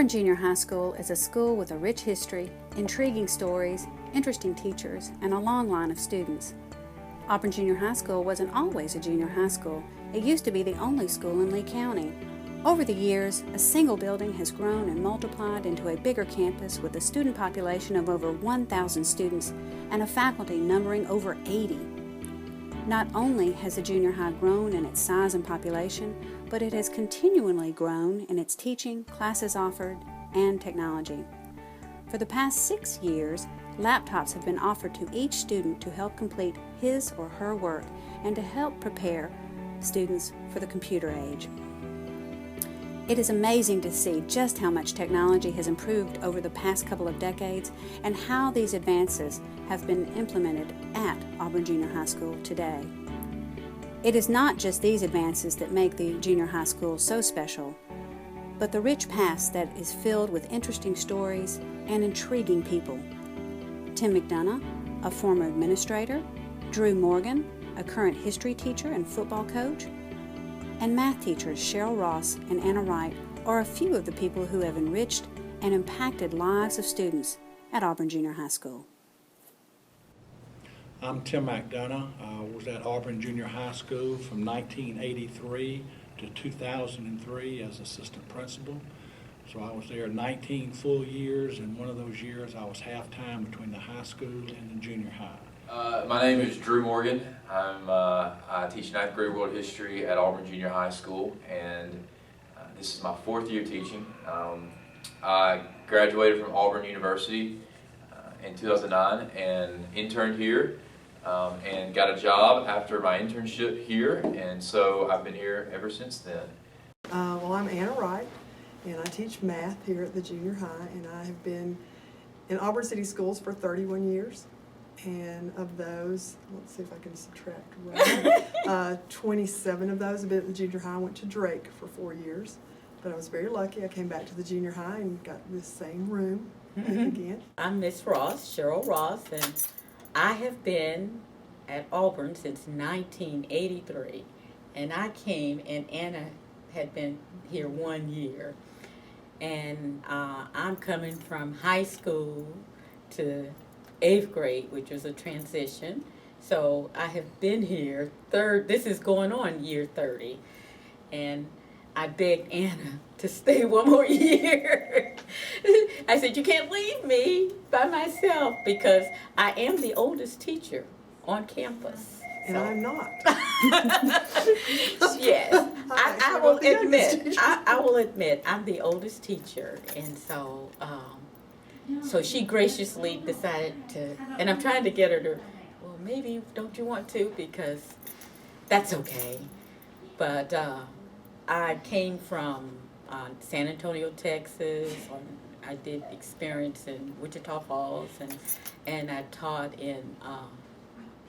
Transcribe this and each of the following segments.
Auburn Junior High School is a school with a rich history, intriguing stories, interesting teachers, and a long line of students. Auburn Junior High School wasn't always a junior high school. It used to be the only school in Lee County. Over the years, a single building has grown and multiplied into a bigger campus with a student population of over 1,000 students and a faculty numbering over 80. Not only has the junior high grown in its size and population, but it has continually grown in its teaching, classes offered, and technology. For the past 6 years, laptops have been offered to each student to help complete his or her work and to help prepare students for the computer age. It is amazing to see just how much technology has improved over the past couple of decades and how these advances have been implemented at Auburn Junior High School today. It is not just these advances that make the junior high school so special, but the rich past that is filled with interesting stories and intriguing people. Tim McDonough, a former administrator, Drew Morgan, a current history teacher and football coach, and math teachers Cheryl Ross and Anna Wright are a few of the people who have enriched and impacted lives of students at Auburn Junior High School. I'm Tim McDonough. I was at Auburn Junior High School from 1983 to 2003 as assistant principal. So I was there 19 full years, and one of those years I was half-time between the high school and the junior high. My name is Drew Morgan. I teach 9th grade world history at Auburn Junior High School, and this is my 4th year teaching. I graduated from Auburn University in 2009 and interned here and got a job after my internship here, and so I've been here ever since then. Well, I'm Anna Wright, and I teach math here at the junior high, and I have been in Auburn City Schools for 31 years. And of those, let's see if I can subtract right, 27 of those have been at the junior high. I went to Drake for 4 years, but I was very lucky. I came back to the junior high and got this same room again. I'm Miss Ross, Cheryl Ross, and I have been at Auburn since 1983. And I came, and Anna had been here 1 year. And I'm coming from high school to 8th grade, which was a transition. So I have been here this is going on year 30. And I begged Anna to stay one more year. I said, you can't leave me by myself, because I am the oldest teacher on campus. And so. I'm not. Yes, I will admit, I will admit I'm the oldest teacher. And so, so she graciously decided to, and I'm trying to get her to, well, maybe don't you want to, because that's okay. But I came from San Antonio, Texas. I did experience in Wichita Falls, and I taught in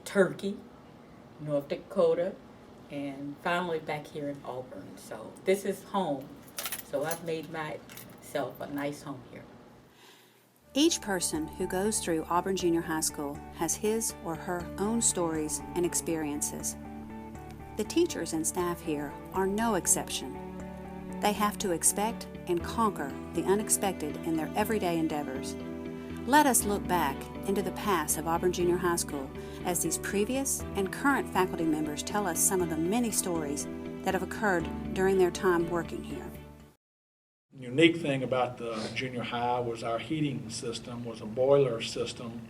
Turkey, North Dakota, and finally back here in Auburn. So this is home. So I've made myself a nice home here. Each person who goes through Auburn Junior High School has his or her own stories and experiences. The teachers and staff here are no exception. They have to expect and conquer the unexpected in their everyday endeavors. Let us look back into the past of Auburn Junior High School as these previous and current faculty members tell us some of the many stories that have occurred during their time working here. The unique thing about the junior high was our heating system was a boiler system.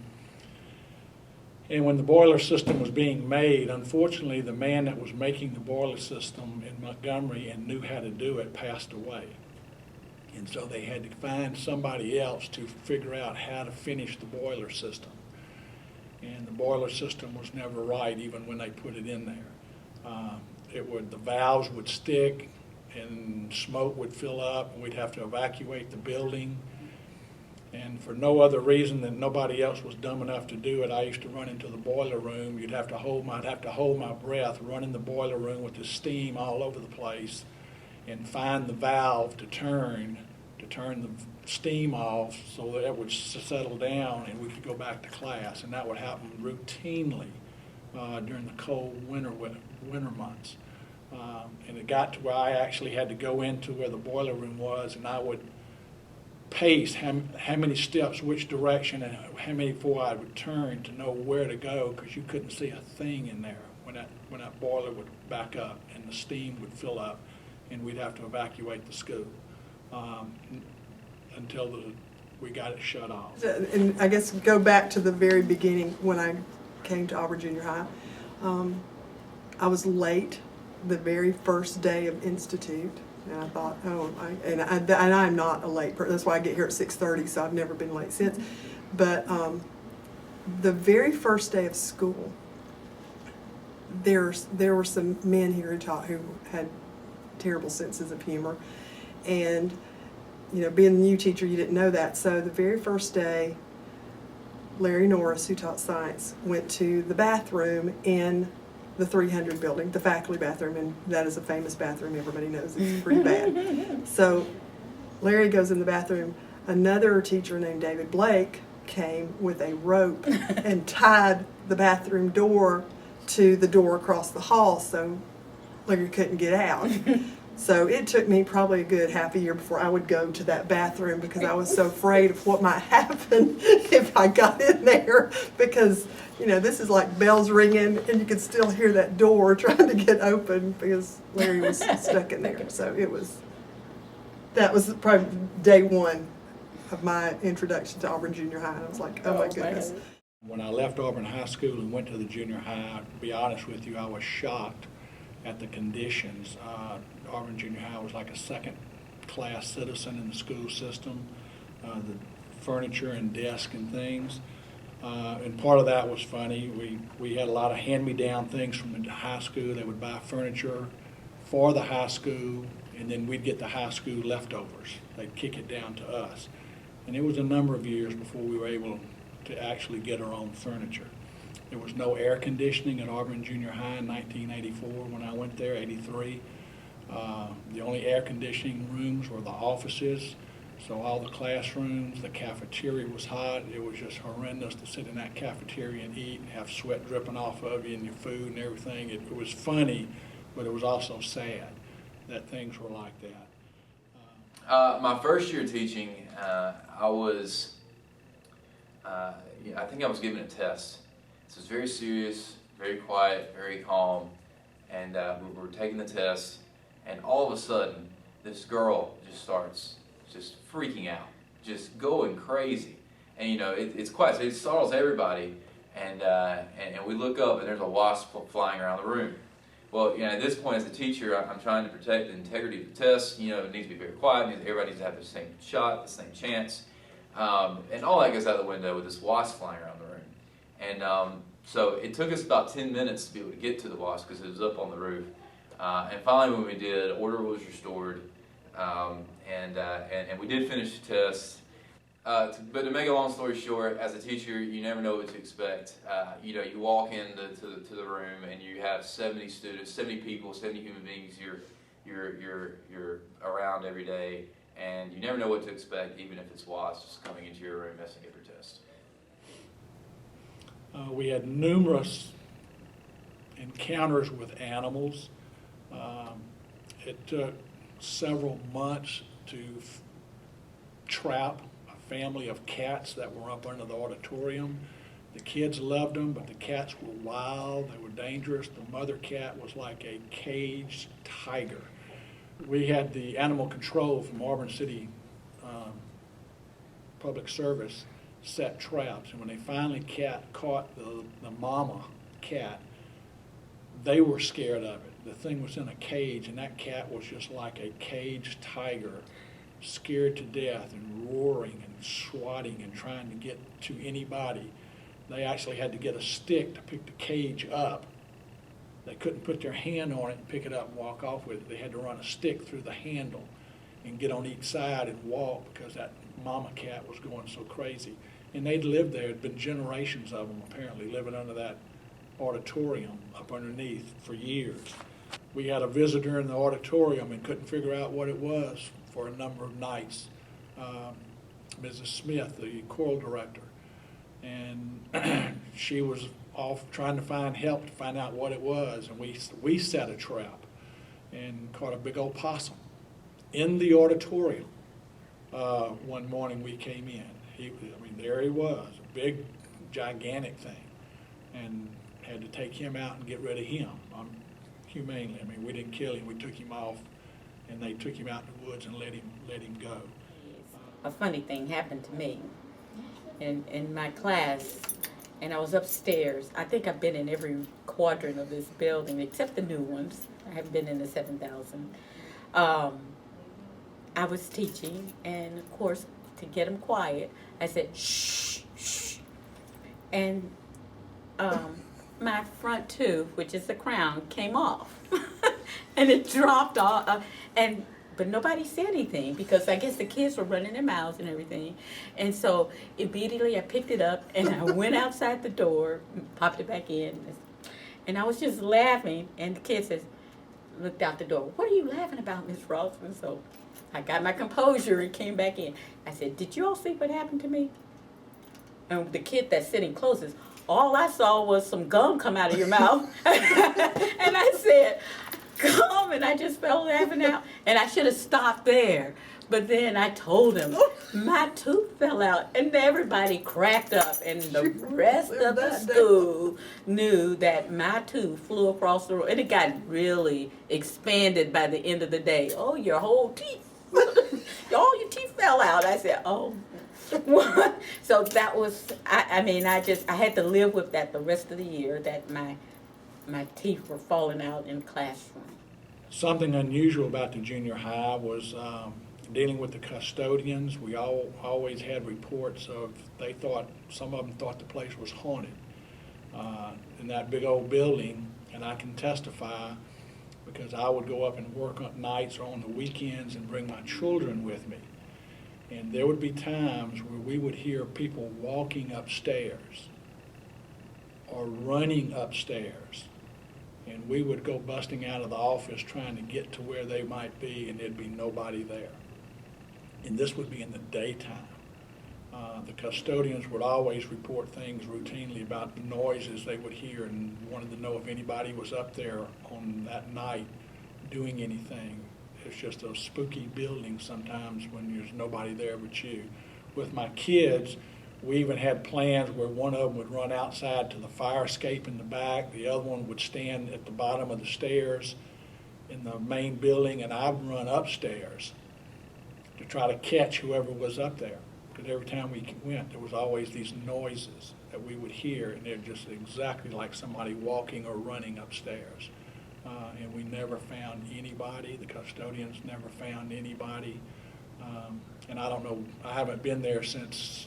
And when the boiler system was being made, unfortunately, the man that was making the boiler system in Montgomery and knew how to do it passed away. And so they had to find somebody else to figure out how to finish the boiler system. And the boiler system was never right, even when they put it in there. The valves would stick, and smoke would fill up, and we'd have to evacuate the building. And for no other reason than nobody else was dumb enough to do it, I used to run into the boiler room. I'd have to hold my breath, run in the boiler room with the steam all over the place, and find the valve to turn the steam off so that it would settle down and we could go back to class. And that would happen routinely during the cold winter months. And it got to where I actually had to go into where the boiler room was, and I would pace, how many steps, which direction, and how many before I would turn to know where to go, because you couldn't see a thing in there when that boiler would back up and the steam would fill up, and we'd have to evacuate the school until we got it shut off. And I guess go back to the very beginning when I came to Auburn Junior High. I was late the very first day of Institute. And I thought, and I'm not a late person. That's why I get here at 6:30, so I've never been late since. But the very first day of school, there were some men here who had terrible senses of humor. And, you know, being a new teacher, you didn't know that. So the very first day, Larry Norris, who taught science, went to the bathroom in the 300 building, the faculty bathroom, and that is a famous bathroom. Everybody knows it's pretty bad. So Larry goes in the bathroom. Another teacher named David Blake came with a rope and tied the bathroom door to the door across the hall so Larry couldn't get out. So it took me probably a good half a year before I would go to that bathroom because I was so afraid of what might happen if I got in there, because, you know, this is like bells ringing and you could still hear that door trying to get open because Larry was stuck in there. So that was probably day one of my introduction to Auburn Junior High. And I was like, oh my goodness. When I left Auburn High School and went to the junior high, to be honest with you, I was shocked at the conditions. Auburn Junior High was like a second-class citizen in the school system. The furniture and desk and things. And part of that was funny. We had a lot of hand-me-down things from the high school. They would buy furniture for the high school, and then we'd get the high school leftovers. They'd kick it down to us. And it was a number of years before we were able to actually get our own furniture. There was no air conditioning at Auburn Junior High in 1984 when I went there, 83. The only air conditioning rooms were the offices. So all the classrooms, the cafeteria was hot. It was just horrendous to sit in that cafeteria and eat and have sweat dripping off of you and your food and everything. It was funny, but it was also sad that things were like that. My first year teaching, I think I was given a test. So it was very serious, very quiet, very calm, and we were taking the test, and all of a sudden, this girl just starts just freaking out, just going crazy. And you know, it's quiet, so it startles everybody, and we look up and there's a wasp flying around the room. Well, you know, at this point as a teacher, I'm trying to protect the integrity of the test. You know, it needs to be very quiet, everybody needs to have the same shot, the same chance. And all that goes out the window with this wasp flying around the room. And so it took us about 10 minutes to be able to get to the wasp because it was up on the roof. And finally when we did, order was restored. And we did finish the test. But to make a long story short, as a teacher, you never know what to expect. You know, you walk into the room and you have 70 students, 70 people, 70 human beings you're around every day, and you never know what to expect, even if it's wasps coming into your room messing up your test. We had numerous encounters with animals. It took several months to trap a family of cats that were up under the auditorium. The kids loved them, but the cats were wild, they were dangerous. The mother cat was like a caged tiger. We had the animal control from Auburn City Public Service set traps, and when they finally caught the mama cat, they were scared of it. The thing was in a cage, and that cat was just like a caged tiger, scared to death and roaring and swatting and trying to get to anybody. They actually had to get a stick to pick the cage up. They couldn't put their hand on it and pick it up and walk off with it. They had to run a stick through the handle and get on each side and walk because that mama cat was going so crazy. And they'd lived there. It had been generations of them apparently living under that auditorium up underneath for years. We had a visitor in the auditorium and couldn't figure out what it was for a number of nights. Mrs. Smith, the choral director, and she was off trying to find help to find out what it was, and we set a trap and caught a big old possum in the auditorium. one morning we came in. There he was, a big, gigantic thing, and had to take him out and get rid of him humanely. We didn't kill him. We took him off, and they took him out in the woods and let him go. A funny thing happened to me in my class, and I was upstairs. I think I've been in every quadrant of this building except the new ones. I haven't been in the 7,000. I was teaching, and of course, to get them quiet, I said, shh, shh. And my front tooth, which is the crown, came off. And it dropped off. But nobody said anything because I guess the kids were running their mouths and everything. And so immediately I picked it up and I went outside the door, popped it back in. And I was just laughing, and the kids looked out the door. What are you laughing about, Miss Ross? And so I got my composure and came back in. I said, did you all see what happened to me? And the kid that's sitting closest, all I saw was some gum come out of your mouth. And I said, gum, and I just fell laughing out. And I should have stopped there. But then I told him, my tooth fell out. And everybody cracked up. And the rest of the school knew that my tooth flew across the room. And it got really expanded by the end of the day. Oh, your whole teeth. All your teeth fell out. I said, oh. So that was, I had to live with that the rest of the year, that my teeth were falling out in the classroom. Something unusual about the junior high was dealing with the custodians. We always had reports of some of them thought the place was haunted in that big old building, and I can testify because I would go up and work on nights or on the weekends and bring my children with me. And there would be times where we would hear people walking upstairs or running upstairs. And we would go busting out of the office trying to get to where they might be, and there'd be nobody there. And this would be in the daytime. The custodians would always report things routinely about the noises they would hear and wanted to know if anybody was up there on that night doing anything. It's just a spooky building sometimes when there's nobody there but you. With my kids, we even had plans where one of them would run outside to the fire escape in the back, the other one would stand at the bottom of the stairs in the main building, and I'd run upstairs to try to catch whoever was up there. Because every time we went, there was always these noises that we would hear, and they're just exactly like somebody walking or running upstairs. And we never found anybody. The custodians never found anybody. And I don't know, I haven't been there since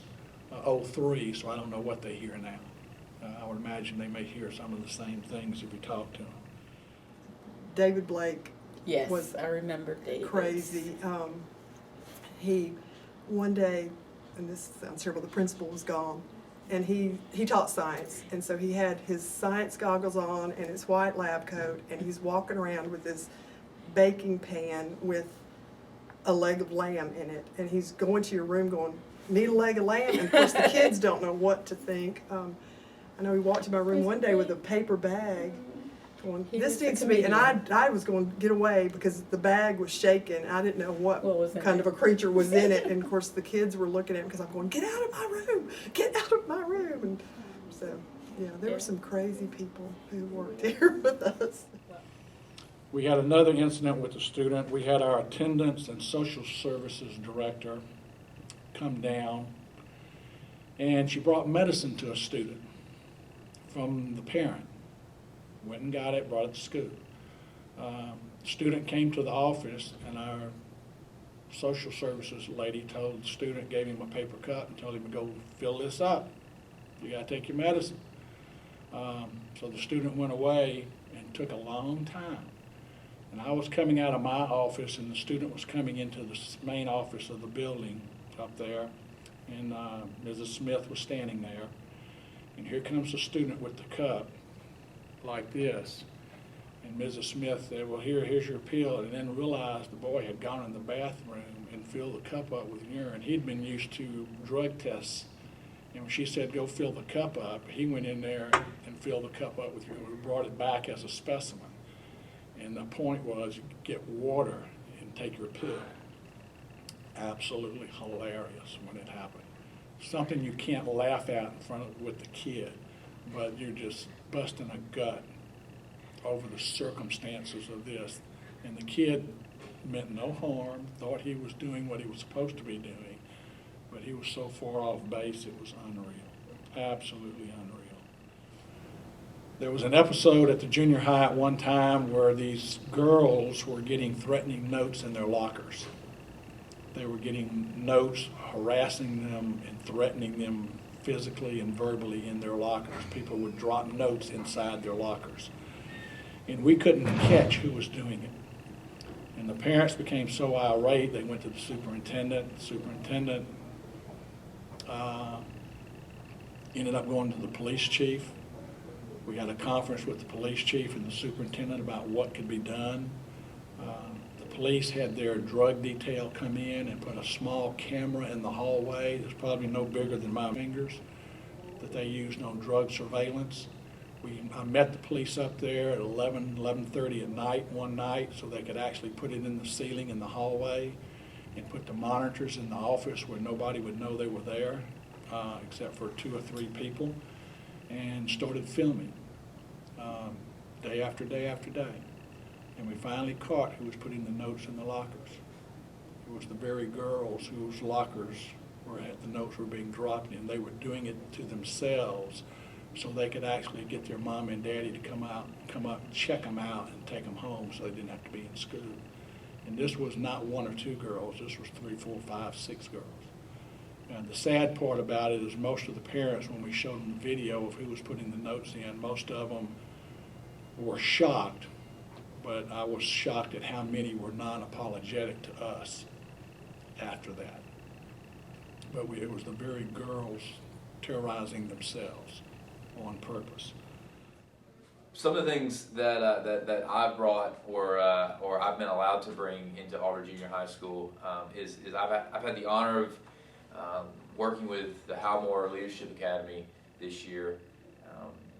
2003, so I don't know what they hear now. I would imagine they may hear some of the same things if you talk to them. David Blake Yes, was I remember David. crazy. He, one day, and this sounds terrible, the principal was gone, and he taught science, and so he had his science goggles on and his white lab coat, and he's walking around with this baking pan with a leg of lamb in it, and he's going to your room going, need a leg of lamb? And of course the kids don't know what to think. I know he walked to my room one day with a paper bag going, this needs to be, and I was going to get away because the bag was shaking. I didn't know what kind of a creature was in it, and of course the kids were looking at him because I'm going, get out of my room, get out of my room. And so, yeah, there were some crazy people who worked here with us. We had another incident with a student. We had our attendance and social services director come down, and she brought medicine to a student from the parent. Went and got it, brought it to school. Student came to the office, and our social services lady told the student, gave him a paper cup and told him to go fill this up. You got to take your medicine. So the student went away and took a long time. And I was coming out of my office, and the student was coming into the main office of the building up there, and Mrs. Smith was standing there. And here comes the student with the cup, like this. And Mrs. Smith said, well, here's your pill, and then realized the boy had gone in the bathroom and filled the cup up with urine. He'd been used to drug tests. And when she said, go fill the cup up, he went in there and filled the cup up with urine. We brought it back as a specimen. And the point was, you get water and take your pill. absolutely hilarious when it happened. Something you can't laugh at in front of with the kid, but you're just busting a gut over the circumstances of this. And the kid meant no harm, thought he was doing what he was supposed to be doing, but he was so far off base, it was unreal, absolutely unreal. There was an episode at the junior high at one time where these girls were getting threatening notes in their lockers. They were getting notes harassing them and threatening them physically and verbally in their lockers. People would drop notes inside their lockers. And we couldn't catch who was doing it. And the parents became so irate, they went to the superintendent. The superintendent ended up going to the police chief. We had a conference with the police chief and the superintendent about what could be done. The police had their drug detail come in and put a small camera in the hallway that's probably no bigger than my fingers that they used on drug surveillance. I met the police up there at 11:30 at night one night so they could actually put it in the ceiling in the hallway and put the monitors in the office where nobody would know they were there except for 2 or 3 people, and started filming day after day after day. And we finally caught who was putting the notes in the lockers. It was the very girls whose lockers the notes were being dropped in. They were doing it to themselves so they could actually get their mom and daddy to come up, check them out, and take them home so they didn't have to be in school. And this was not 1 or 2 girls. This was 3, 4, 5, 6 girls. And the sad part about it is most of the parents, when we showed them the video of who was putting the notes in, most of them were shocked, but I was shocked at how many were non-apologetic to us after that. But it was the very girls terrorizing themselves on purpose. Some of the things that I've brought or I've been allowed to bring into Auburn Junior High School is I've had the honor of working with the Howmore Leadership Academy this year.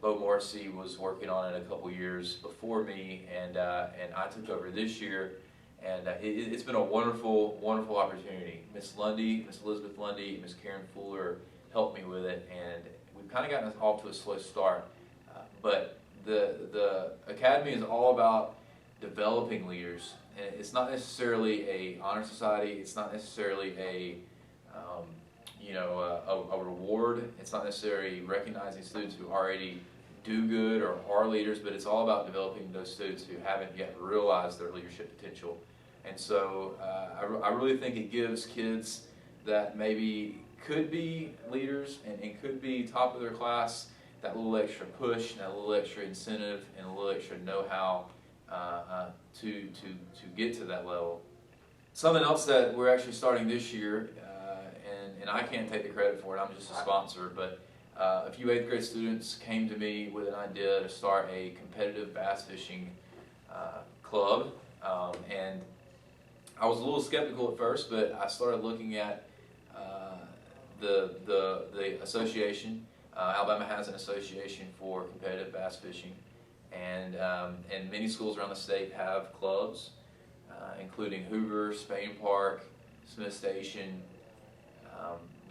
Bo Morrissey was working on it a couple years before me, and I took over this year, and it's been a wonderful opportunity. Miss Elizabeth Lundy, Miss Karen Fuller helped me with it, and we've kind of gotten off to a slow start. But the academy is all about developing leaders, and it's not necessarily a honor society. It's not necessarily a reward. It's not necessarily recognizing students who already do good or are leaders, but it's all about developing those students who haven't yet realized their leadership potential. And so I really think it gives kids that maybe could be leaders and could be top of their class that little extra push, and that little extra incentive, and a little extra know-how to get to that level. Something else that we're actually starting this year, and I can't take the credit for it, I'm just a sponsor, but a few 8th grade students came to me with an idea to start a competitive bass fishing club, and I was a little skeptical at first, but I started looking at the association. Alabama has an association for competitive bass fishing, and many schools around the state have clubs, including Hoover, Spain Park, Smith Station,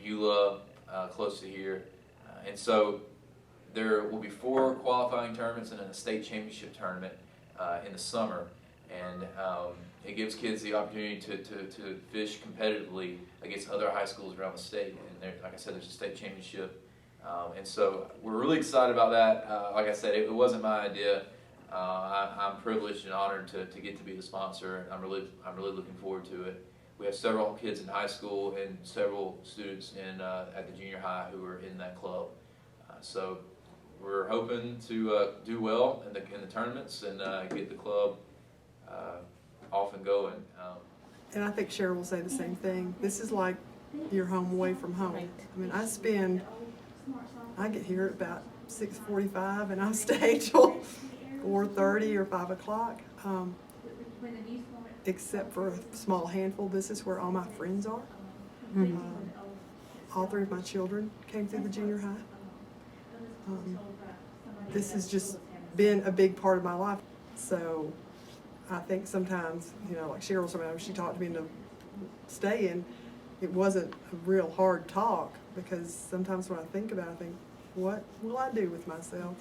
Beulah, close to here. And so there will be 4 qualifying tournaments and then a state championship tournament in the summer. And it gives kids the opportunity to fish competitively against other high schools around the state. And like I said, there's a state championship. And so we're really excited about that. Like I said, it wasn't my idea. I'm privileged and honored to get to be the sponsor. I'm really looking forward to it. We have several kids in high school and several students at the junior high who are in that club. So we're hoping to do well in the tournaments and get the club off and going. And I think Cheryl will say the same thing. This is like your home away from home. Right. I mean, I get here at about 6:45 and I stay till 4:30 or 5 o'clock. Except for a small handful, this is where all my friends are. Mm-hmm. All 3 of my children came through the junior high. This has just been a big part of my life. So I think sometimes, like Cheryl, sometimes she talked me into staying, it wasn't a real hard talk, because sometimes when I think about it, I think, what will I do with myself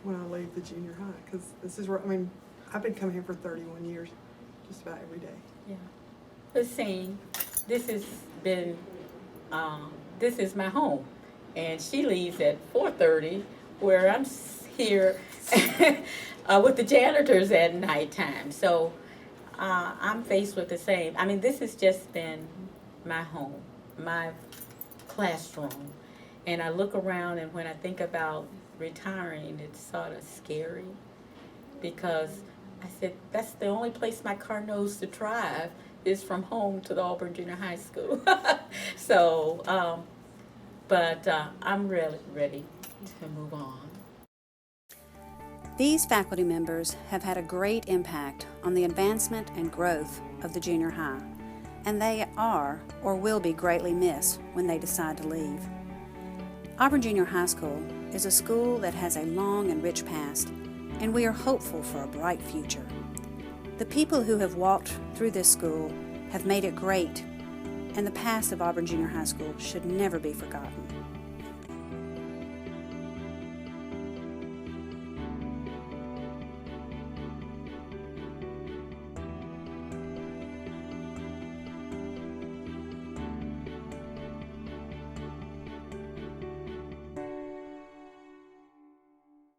when I leave the junior high? Because this is where, I mean, I've been coming here for 31 years, just about every day. Yeah. But seeing, this has been, this is my home. And she leaves at 4:30, where I'm here with the janitors at nighttime. So I'm faced with the same. I mean, this has just been my home, my classroom. And I look around, and when I think about retiring, it's sort of scary, because I said, that's the only place my car knows to drive is from home to the Auburn Junior High School. So, but I'm really ready to move on. These faculty members have had a great impact on the advancement and growth of the junior high, and they are or will be greatly missed when they decide to leave. Auburn Junior High School is a school that has a long and rich past, and we are hopeful for a bright future. The people who have walked through this school have made it great, and the past of Auburn Junior High School should never be forgotten.